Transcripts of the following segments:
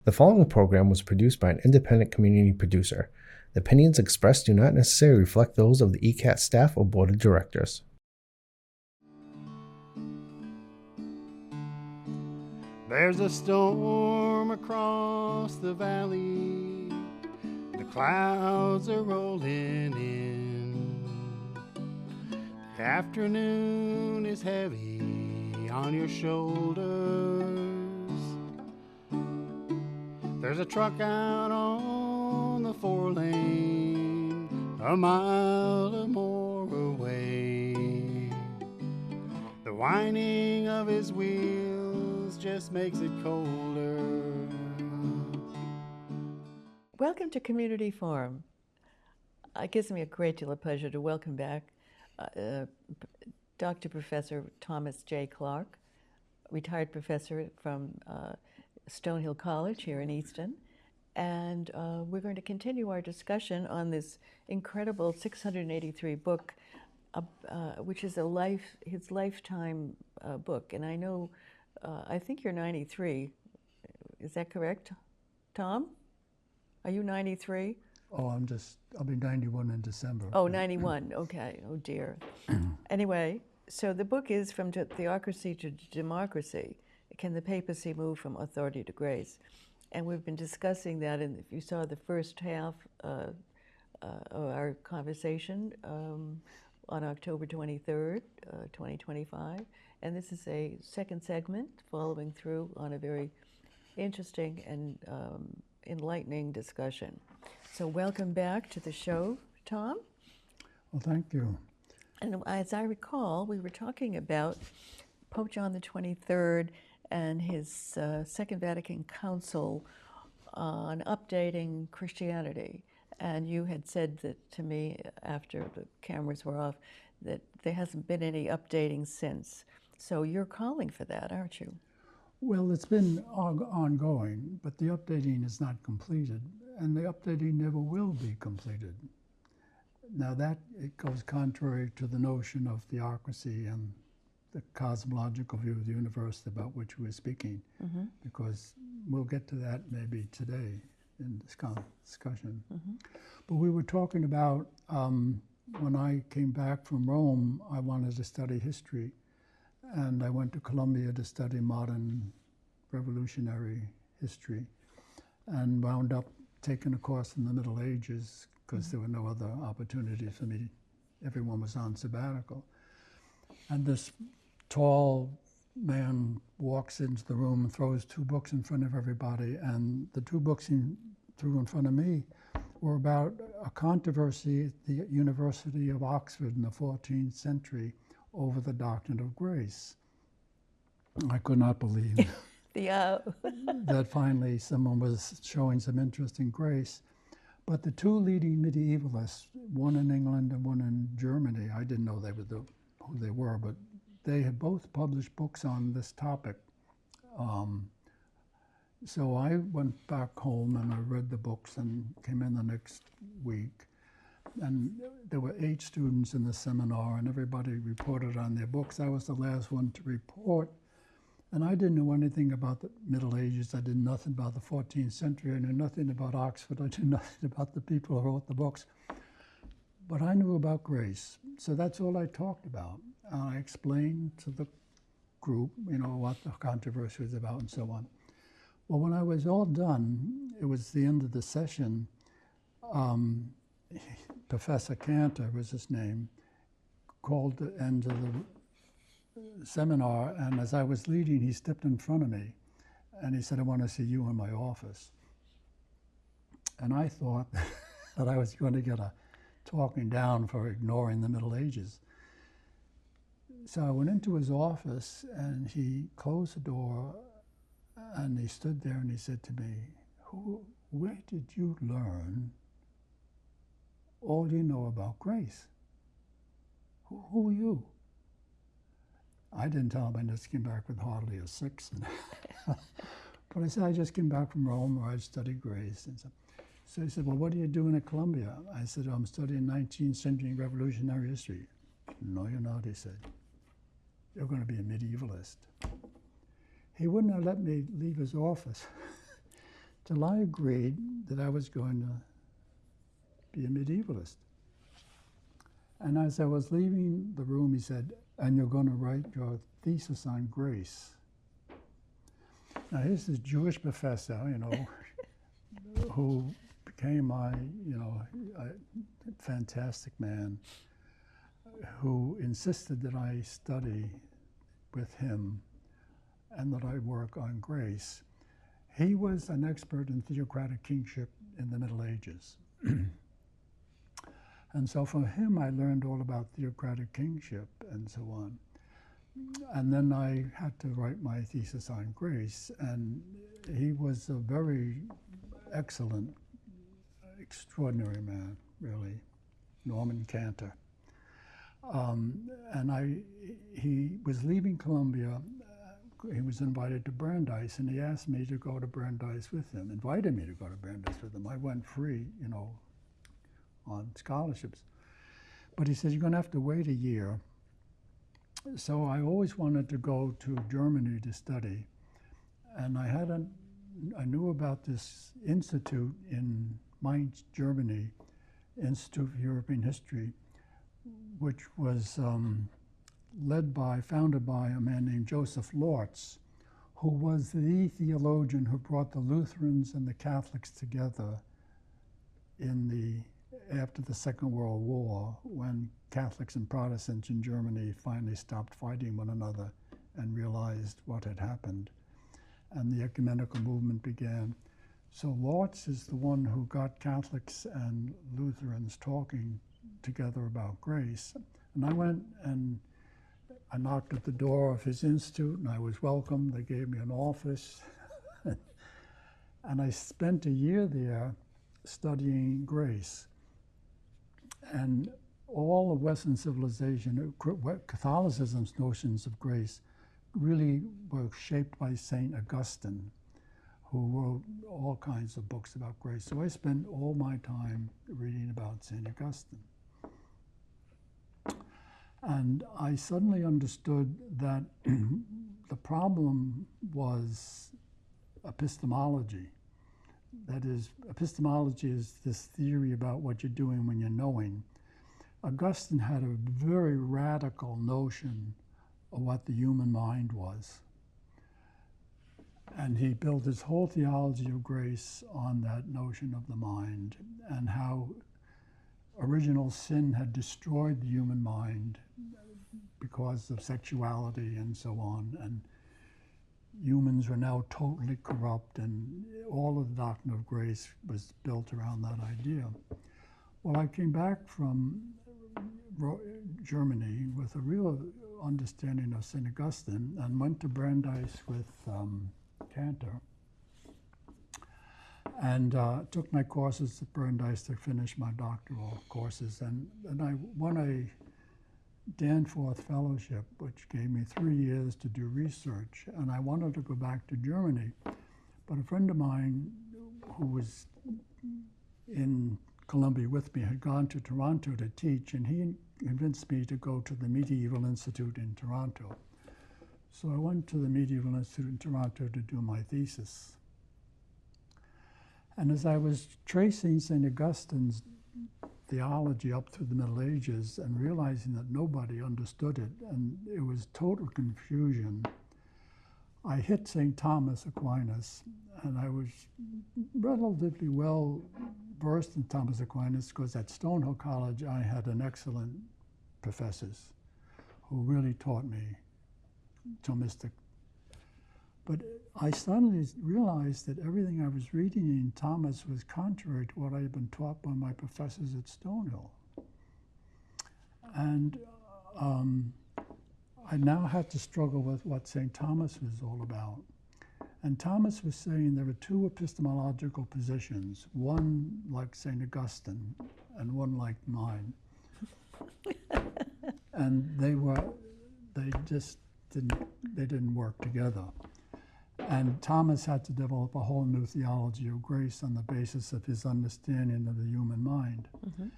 The following program was produced by an independent community producer. The opinions expressed do not necessarily reflect those of the ECAT staff or board of directors. There's a storm across the valley. The clouds are rolling in. The afternoon is heavy on your shoulders. There's a truck out on the 4-lane, a mile or more away. The whining of his wheels just makes it colder. Welcome to Community Forum. It gives me a great deal of pleasure to welcome back Dr. Professor Thomas J. Clarke, retired professor from Stonehill College here in Easton. And we're going to continue our discussion on this incredible 683 book, which is his lifetime book. And I know, I think you're 93. Is that correct, Tom? Are you 93? Oh, I'll be 91 in December. Oh, 91, okay, oh dear. Anyway, so the book is From Theocracy to Democracy. Can the papacy move from authority to grace? And we've been discussing that, and if you saw the first half of our conversation on October 23rd, 2025. And this is a second segment following through on a very interesting and enlightening discussion. So welcome back to the show, Tom. Well, thank you. And as I recall, we were talking about Pope John the 23rd and his Second Vatican Council on updating Christianity. And you had said that to me after the cameras were off that there hasn't been any updating since. So you're calling for that, aren't you? Well, it's been ongoing, but the updating is not completed, and the updating never will be completed. Now it goes contrary to the notion of theocracy and the cosmological view of the universe about which we're speaking, because we'll get to that maybe today in this discussion. But we were talking about when I came back from Rome, I wanted to study history. And I went to Columbia to study modern revolutionary history and wound up taking a course in the Middle Ages because there were no other opportunities for me. Everyone was on sabbatical. And this tall man walks into the room and throws two books in front of everybody. And the two books he threw in front of me were about a controversy at the University of Oxford in the 14th century over the doctrine of grace. I could not believe that finally someone was showing some interest in grace. But the two leading medievalists, one in England and one in Germany, I didn't know who they were, but they had both published books on this topic. So I went back home and I read the books and came in the next week. And there were 8 students in the seminar, and everybody reported on their books. I was the last one to report, and I didn't know anything about the Middle Ages. I did nothing about the 14th century. I knew nothing about Oxford. I knew nothing about the people who wrote the books. But I knew about grace, so that's all I talked about. I explained to the group, what the controversy was about and so on. Well, when I was all done, it was the end of the session. Professor Cantor was his name, called the end of the seminar, and as I was leading, he stepped in front of me, and he said, "I want to see you in my office." And I thought that I was going to get a talking down for ignoring the Middle Ages. So I went into his office, and he closed the door, and he stood there, and he said to me, "Where did you learn all you know about grace? Who are you?" I didn't tell him I just came back with hardly a 6. But I said, "I just came back from Rome where I'd studied grace." And so he said, "Well, what are you doing at Columbia?" I said, "I'm studying 19th century revolutionary history." "No, you're not," he said. "You're going to be a medievalist." He wouldn't have let me leave his office till I agreed that I was going to be a medievalist. And as I was leaving the room, he said, "And you're going to write your thesis on grace." Now here's this Jewish professor, who became my, a fantastic man, who insisted that I study with him and that I work on grace. He was an expert in theocratic kingship in the Middle Ages. And so from him I learned all about theocratic kingship and so on. And then I had to write my thesis on grace, and he was a very excellent, extraordinary man, really, Norman Cantor. He was leaving Columbia. He was invited to Brandeis, and he asked me to go to Brandeis with him, invited me to go to Brandeis with him. I went free, on scholarships. But he said, "You're going to have to wait a year." So I always wanted to go to Germany to study. And I knew about this institute in Mainz, Germany, Institute of European History, which was founded by a man named Joseph Lortz, who was the theologian who brought the Lutherans and the Catholics together after the Second World War, when Catholics and Protestants in Germany finally stopped fighting one another and realized what had happened, and the ecumenical movement began. So Lortz is the one who got Catholics and Lutherans talking together about grace. And I went and I knocked at the door of his institute, and I was welcomed. They gave me an office. And I spent a year there studying grace. And all of Western civilization, Catholicism's notions of grace, really were shaped by St. Augustine, who wrote all kinds of books about grace. So I spent all my time reading about St. Augustine. And I suddenly understood that the problem was epistemology. That is, epistemology is this theory about what you're doing when you're knowing. Augustine had a very radical notion of what the human mind was. And he built his whole theology of grace on that notion of the mind, and how original sin had destroyed the human mind because of sexuality and so on, and humans were now totally corrupt, and all of the doctrine of grace was built around that idea. Well, I came back from Germany with a real understanding of St. Augustine and went to Brandeis with Cantor, and took my courses at Brandeis to finish my doctoral courses. And I won a Danforth Fellowship, which gave me 3 years to do research. And I wanted to go back to Germany, but a friend of mine who was in Columbia with me had gone to Toronto to teach, and he convinced me to go to the Medieval Institute in Toronto. So I went to the Medieval Institute in Toronto to do my thesis. And as I was tracing St. Augustine's theology up through the Middle Ages and realizing that nobody understood it, and it was total confusion, I hit St. Thomas Aquinas, and I was relatively well versed in Thomas Aquinas because at Stonehill College I had an excellent professors who really taught me Thomistic. But I suddenly realized that everything I was reading in Thomas was contrary to what I had been taught by my professors at Stonehill. And I now had to struggle with what St. Thomas was all about. And Thomas was saying there are two epistemological positions, one like St. Augustine and one like mine. And they didn't work together. And Thomas had to develop a whole new theology of grace on the basis of his understanding of the human mind. Mm-hmm.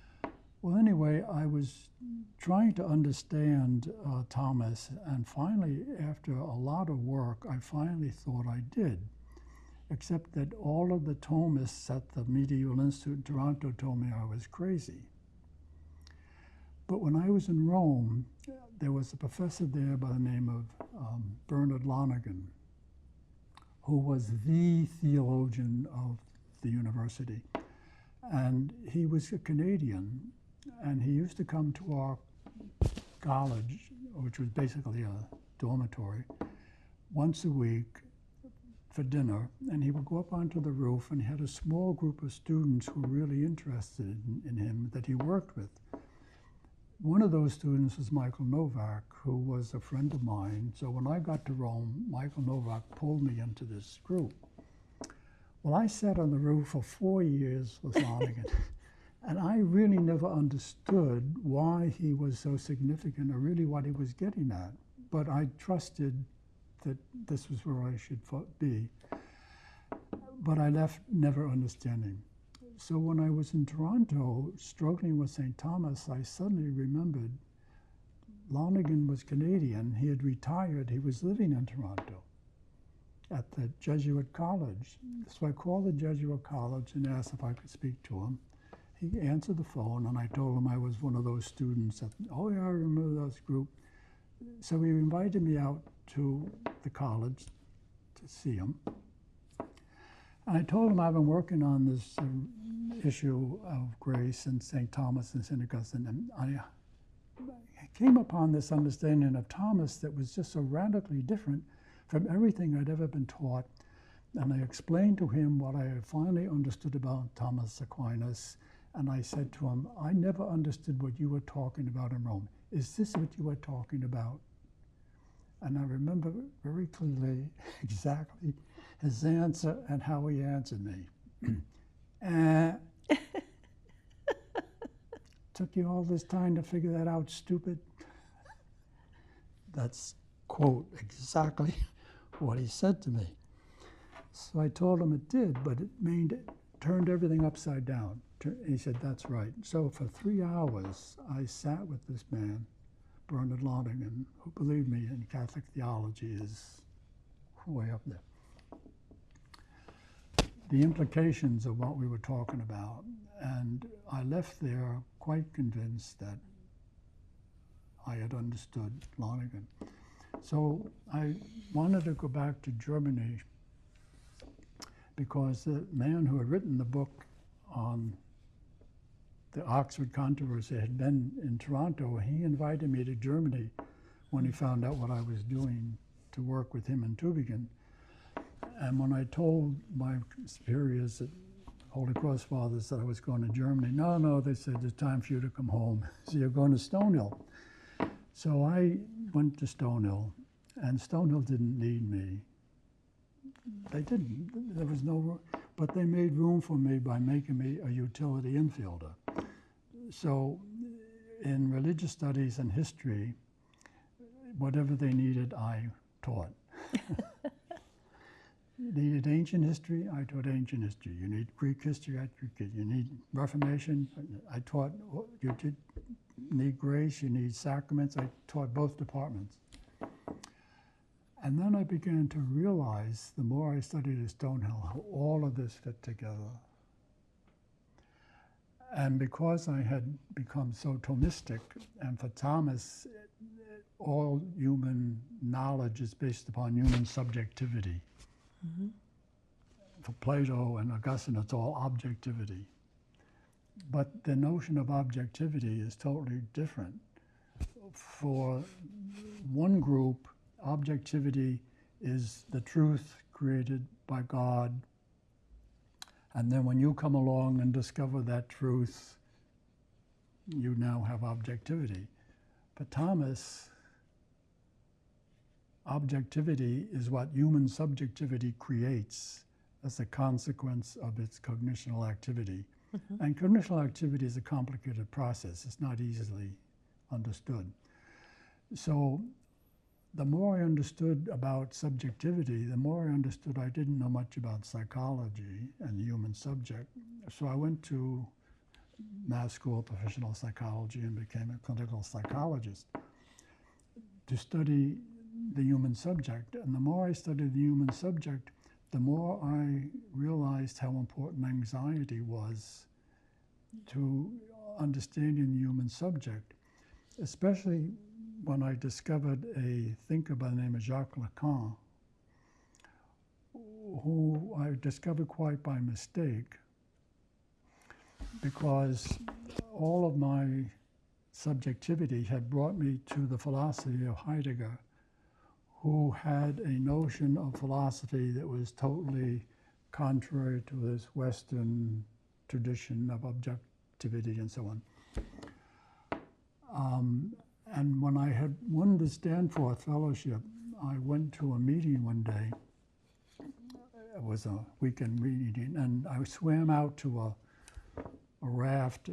Well, anyway, I was trying to understand Thomas, and finally, after a lot of work, I finally thought I did. except that all of the Thomists at the Medieval Institute in Toronto told me I was crazy. But when I was in Rome, there was a professor there by the name of Bernard Lonergan, who was the theologian of the university. And he was a Canadian, and he used to come to our college, which was basically a dormitory, once a week for dinner, and he would go up onto the roof, and he had a small group of students who were really interested in him that he worked with. One of those students was Michael Novak, who was a friend of mine. So when I got to Rome, Michael Novak pulled me into this group. Well, I sat on the roof for 4 years with Lonergan, and I really never understood why he was so significant or really what he was getting at. But I trusted that this was where I should be. But I left never understanding. So when I was in Toronto struggling with St. Thomas, I suddenly remembered Lonergan was Canadian. He had retired. He was living in Toronto at the Jesuit College. So I called the Jesuit College and asked if I could speak to him. He answered the phone, and I told him I was one of those students. That, oh yeah, I remember that group. So he invited me out to the college to see him. And I told him I've been working on this issue of grace and St. Thomas and St. Augustine, and I came upon this understanding of Thomas that was just so radically different from everything I'd ever been taught. And I explained to him what I had finally understood about Thomas Aquinas, and I said to him, I never understood what you were talking about in Rome. Is this what you were talking about? And I remember very clearly exactly his answer and how he answered me. Took you all this time to figure that out, stupid? That's, quote, exactly what he said to me. So I told him it did, but it turned everything upside down. He said, that's right. So for 3 hours, I sat with this man, Bernard Lonergan, who, believe me, in Catholic theology is way up there. The implications of what we were talking about, and I left there quite convinced that I had understood Lonergan. So I wanted to go back to Germany because the man who had written the book on the Oxford controversy had been in Toronto. He invited me to Germany when he found out what I was doing to work with him in Tübingen. And when I told my superiors at Holy Cross Fathers that I was going to Germany, no, they said, it's time for you to come home. So you're going to Stonehill. So I went to Stonehill, and Stonehill didn't need me. They didn't. There was no room, but they made room for me by making me a utility infielder. So in religious studies and history, whatever they needed, I taught. You needed ancient history, I taught ancient history. You need Greek history, I taught Greek. You need Reformation, I taught. You need grace, you need sacraments, I taught both departments. And then I began to realize, the more I studied at Stonehill, how all of this fit together. And because I had become so Thomistic, and for Thomas, all human knowledge is based upon human subjectivity. Mm-hmm. For Plato and Augustine, it's all objectivity. But the notion of objectivity is totally different. For one group, objectivity is the truth created by God. And then when you come along and discover that truth, you now have objectivity. For Thomas, objectivity is what human subjectivity creates as a consequence of its cognitional activity. Mm-hmm. And cognitional activity is a complicated process. It's not easily understood. So the more I understood about subjectivity, the more I understood I didn't know much about psychology and the human subject. So I went to Mass School of Professional Psychology and became a clinical psychologist to study the human subject. And the more I studied the human subject, the more I realized how important anxiety was to understanding the human subject, especially when I discovered a thinker by the name of Jacques Lacan, who I discovered quite by mistake, because all of my subjectivity had brought me to the philosophy of Heidegger, who had a notion of philosophy that was totally contrary to this Western tradition of objectivity and so on. And when I had won the Stanford Fellowship, I went to a meeting one day. It was a weekend meeting, and I swam out to a raft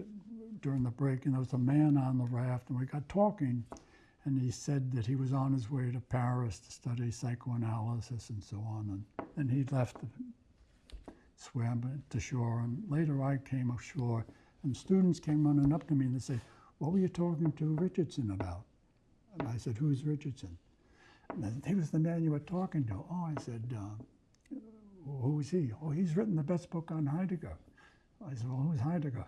during the break, and there was a man on the raft, and we got talking, and he said that he was on his way to Paris to study psychoanalysis and so on, and he left, swam to shore, and later I came ashore, and students came running up to me and they said, "What were you talking to Richardson about?" And I said, "Who's Richardson?" And he was the man you were talking to. Oh, I said, "Who is he?" "Oh, he's written the best book on Heidegger." I said, "Well, who's Heidegger?"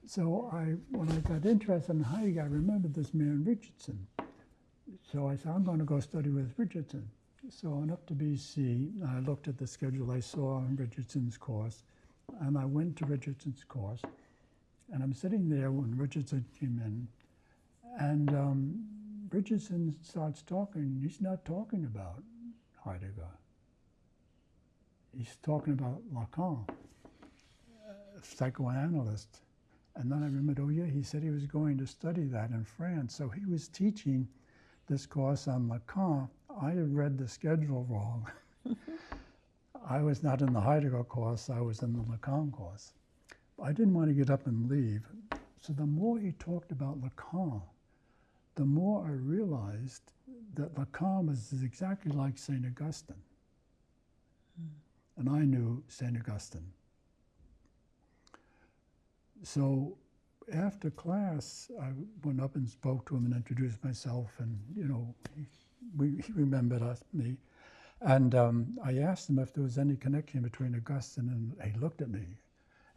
So when I got interested in Heidegger, I remembered this man Richardson. So I said, "I'm going to go study with Richardson." So I went up to BC, and I looked at the schedule I saw on Richardson's course, and I went to Richardson's course, and I'm sitting there when Richardson came in, and Richardson starts talking. He's not talking about Heidegger. He's talking about Lacan, a psychoanalyst. And then I remembered, oh yeah, he said he was going to study that in France. So he was teaching this course on Lacan. I had read the schedule wrong. I was not in the Heidegger course, I was in the Lacan course. I didn't want to get up and leave. So the more he talked about Lacan, the more I realized that Lacan was exactly like St. Augustine. And I knew St. Augustine. So after class, I went up and spoke to him and introduced myself, and he remembered me. And I asked him if there was any connection between Augustine, and he looked at me.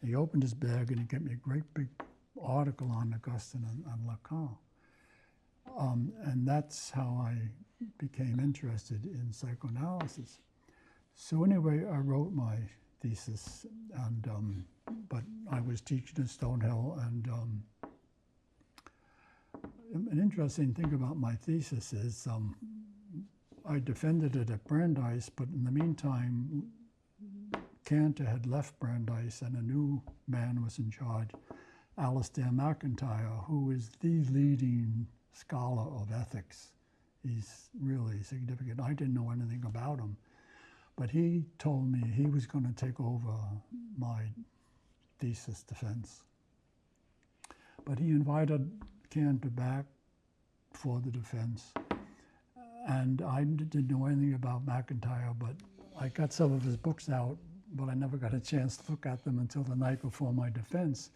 He opened his bag and he gave me a great big article on Augustine and on Lacan. And that's how I became interested in psychoanalysis. So anyway, I wrote my thesis, and but I was teaching at Stonehill, and an interesting thing about my thesis is I defended it at Brandeis, but in the meantime, Cantor had left Brandeis and a new man was in charge, Alistair MacIntyre, who is the leading scholar of ethics. He's really significant. I didn't know anything about him, but he told me he was going to take over my thesis defense. But he invited Cantor back for the defense. And I didn't know anything about MacIntyre, but I got some of his books out, but I never got a chance to look at them until the night before my defense.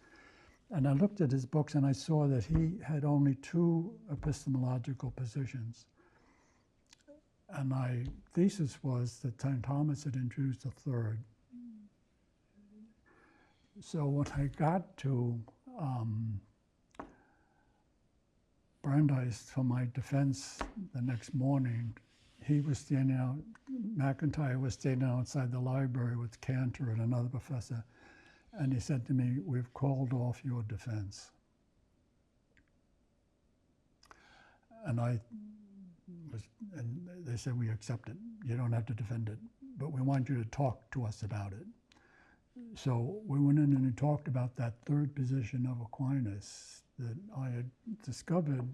And I looked at his books and I saw that he had only 2 epistemological positions. And my thesis was that Thomas had introduced a third. So when I got to Brandeis for my defense the next morning, he was standing out, MacIntyre was standing outside the library with Cantor and another professor, and he said to me, "We've called off your defense." And they said, "We accept it. You don't have to defend it, but we want you to talk to us about it." So we went in and talked about that third position of Aquinas that I had discovered,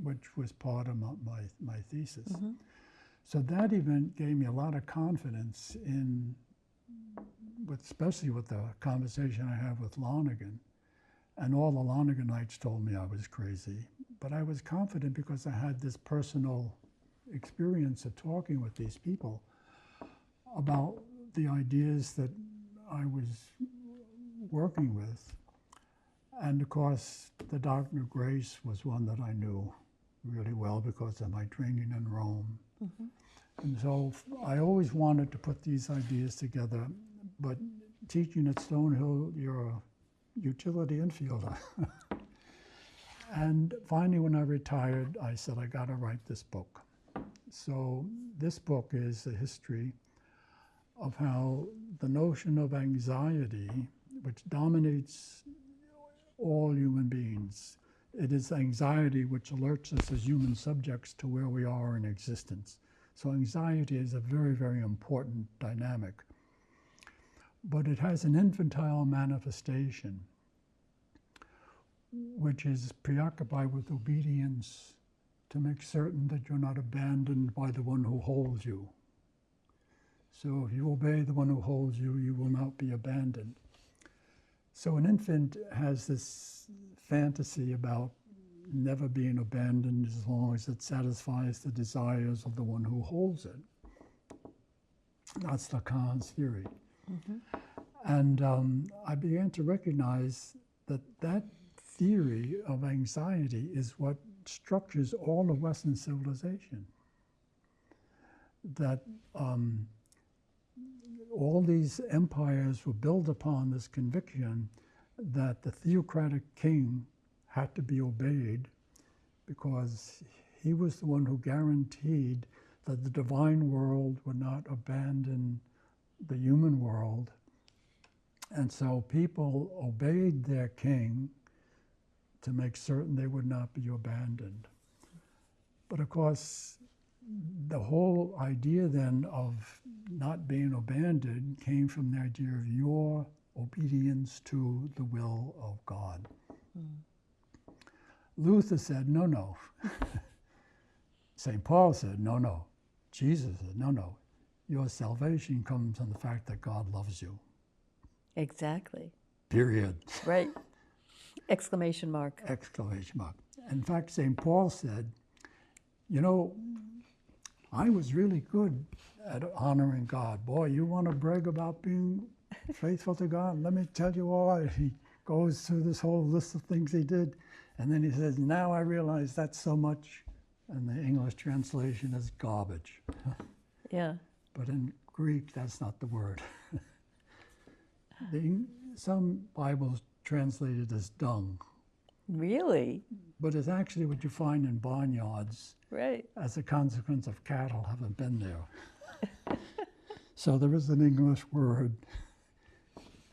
which was part of my thesis. Mm-hmm. So that event gave me a lot of confidence in, especially with the conversation I had with Lonergan. And all the Lonerganites told me I was crazy. But I was confident because I had this personal experience of talking with these people about the ideas that I was working with. And of course, the doctrine of grace was one that I knew really well because of my training in Rome. Mm-hmm. And so I always wanted to put these ideas together, but teaching at Stonehill, you're a utility infielder. And finally, when I retired, I said, I got to write this book. So this book is a history of how the notion of anxiety, which dominates all human beings, it is anxiety which alerts us as human subjects to where we are in existence. So anxiety is a very, very important dynamic. But it has an infantile manifestation, which is preoccupied with obedience to make certain that you're not abandoned by the one who holds you. So if you obey the one who holds you, you will not be abandoned. So an infant has this fantasy about never being abandoned as long as it satisfies the desires of the one who holds it. That's Lacan's theory. Mm-hmm. And I began to recognize that that theory of anxiety is what structures all of Western civilization. That all these empires were built upon this conviction that the theocratic king had to be obeyed because he was the one who guaranteed that the divine world would not abandon the human world. And so people obeyed their king to make certain they would not be abandoned. But of course, the whole idea then of not being abandoned came from the idea of your obedience to the will of God. Mm. Luther said, no, no. St. Paul said, no, no. Jesus said, no, no. Your salvation comes from the fact that God loves you. Exactly. Period. Right. Exclamation mark. Exclamation mark. In fact, St. Paul said, you know, I was really good at honoring God. Boy, you want to brag about being faithful to God? Let me tell you all. He goes through this whole list of things he did. And then he says, now I realize that's so much. And the English translation is garbage. Yeah. But in Greek, that's not the word. Some Bibles translate it as dung. Really? But it's actually what you find in barnyards. Right. As a consequence of cattle haven't been there. So there is an English word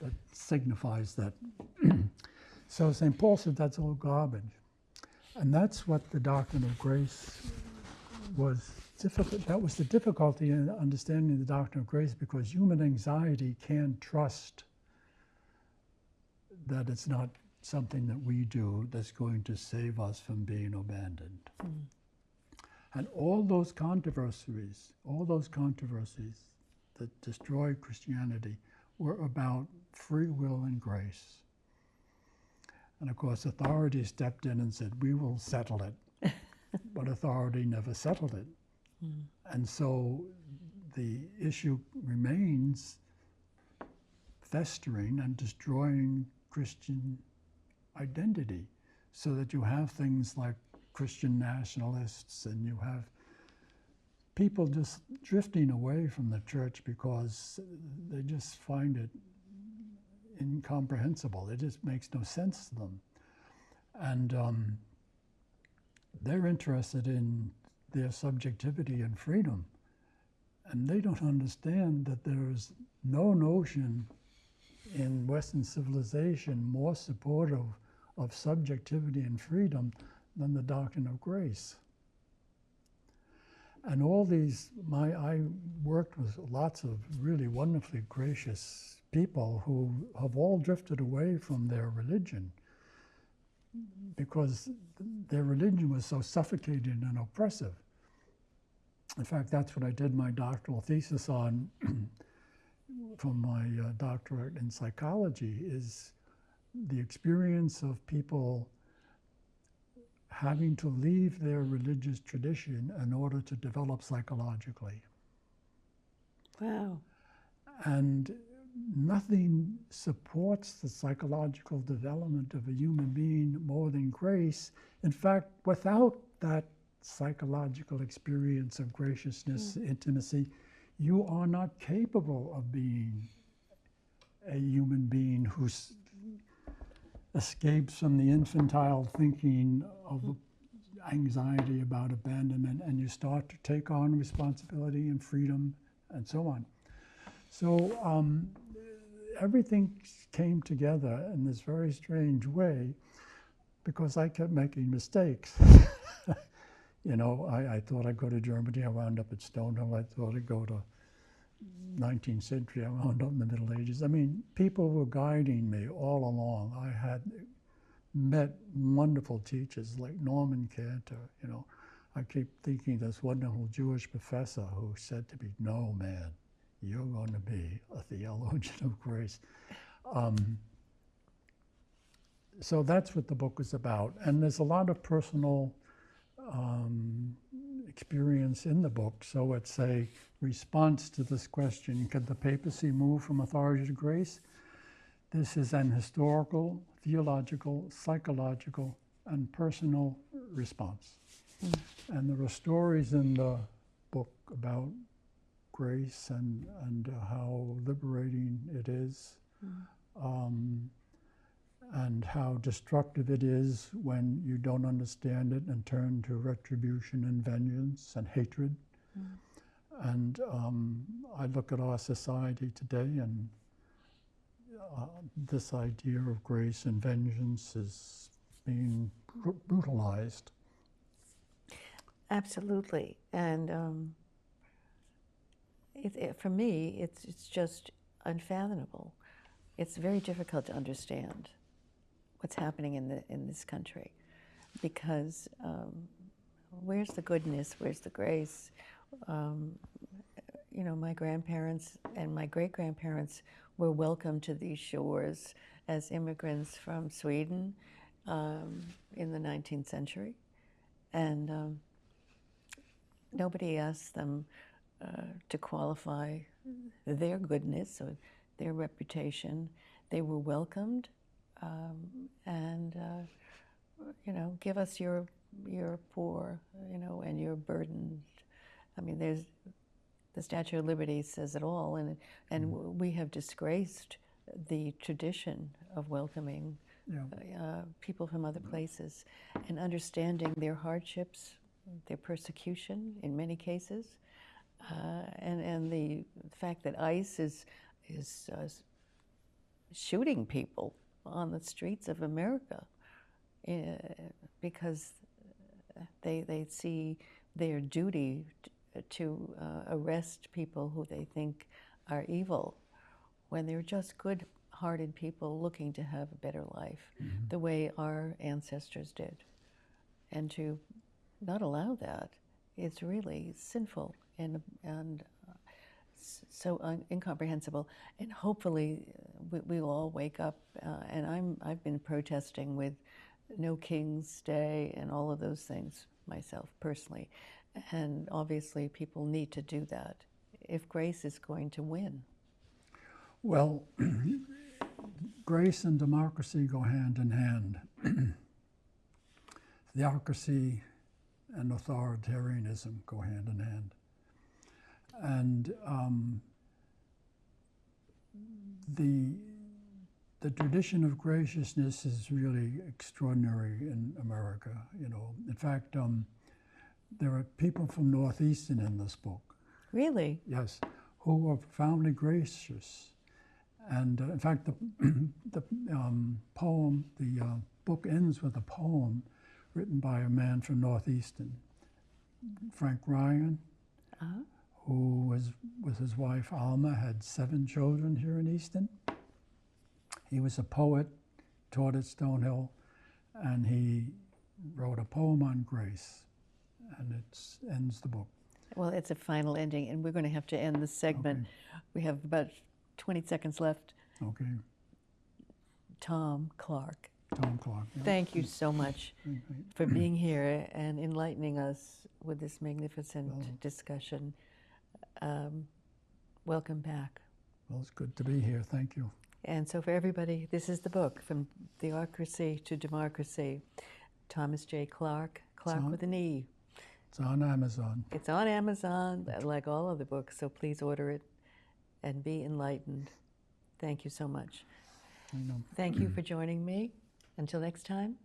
that signifies that. So St. Paul said that's all garbage. And that's what the doctrine of grace was difficult. That was the difficulty in understanding the doctrine of grace, because human anxiety can't trust that it's not something that we do that's going to save us from being abandoned. Mm. And all those controversies that destroyed Christianity were about free will and grace. And of course, authority stepped in and said, we will settle it. But authority never settled it. Mm. And so the issue remains festering and destroying Christian identity, so that you have things like Christian nationalists, and you have people just drifting away from the church because they just find it incomprehensible. It just makes no sense to them. And they're interested in their subjectivity and freedom. And they don't understand that there is no notion in Western civilization more supportive of subjectivity and freedom than the doctrine of grace. And all these, I worked with lots of really wonderfully gracious people who have all drifted away from their religion because their religion was so suffocating and oppressive. In fact, that's what I did my doctoral thesis on from my doctorate in psychology, is the experience of people having to leave their religious tradition in order to develop psychologically. Wow. And nothing supports the psychological development of a human being more than grace. In fact, without that psychological experience of graciousness, intimacy, you are not capable of being a human being who escapes from the infantile thinking of anxiety about abandonment, and you start to take on responsibility and freedom and so on. So everything came together in this very strange way because I kept making mistakes. You know, I thought I'd go to Germany, I wound up at Stonehill. I thought I'd go to 19th century, I wound up in the Middle Ages. I mean, people were guiding me all along. I had met wonderful teachers like Norman Cantor, you know. I keep thinking this wonderful Jewish professor who said to me, "No, man, you're going to be a theologian of grace." So that's what the book is about. And there's a lot of personal experience in the book. So it's a response to this question, can the papacy move from authority to grace? This is an historical, theological, psychological, and personal response. And there are stories in the book about grace and how liberating it is, and how destructive it is when you don't understand it and turn to retribution and vengeance and hatred. And I look at our society today, and this idea of grace and vengeance is being brutalized. Absolutely. And for me, it's just unfathomable. It's very difficult to understand what's happening in this country, because where's the goodness, where's the grace? You know, my grandparents and my great-grandparents were welcomed to these shores as immigrants from Sweden in the 19th century, and nobody asked them to qualify their goodness or their reputation. They were welcomed, and you know, give us your poor, you know, and your burdened. I mean, there's the Statue of Liberty says it all, and we have disgraced the tradition of welcoming people from other places and understanding their hardships, their persecution in many cases, and the fact that ICE is shooting people on the streets of America because they see their duty to arrest people who they think are evil when they're just good-hearted people looking to have a better life, the way our ancestors did. And to not allow that is really sinful and so incomprehensible. And hopefully we will all wake up. And I've been protesting with No King's Day and all of those things myself personally. And obviously people need to do that if grace is going to win. Well, grace and democracy go hand in hand. Theocracy and authoritarianism go hand in hand. And the tradition of graciousness is really extraordinary in America. You know, in fact, there are people from North Easton in this book. Really? Yes, who are profoundly gracious. And in fact, the book ends with a poem written by a man from North Easton, Frank Ryan, who was with his wife Alma, had 7 children here in Easton. He was a poet, taught at Stonehill, and he wrote a poem on grace, and it ends the book. Well, it's a final ending, and we're going to have to end this segment. Okay. We have about 20 seconds left. Okay. Tom Clarke. Tom Clarke. Yeah. Thank you so much for being here and enlightening us with this magnificent discussion. Welcome back. Well, it's good to be here. Thank you. And so for everybody, this is the book, From Theocracy to Democracy. Thomas J. Clarke, Clarke with an E. It's on Amazon. It's on Amazon, like all of the books, so please order it and be enlightened. Thank you so much. I know. Thank you for joining me. Until next time.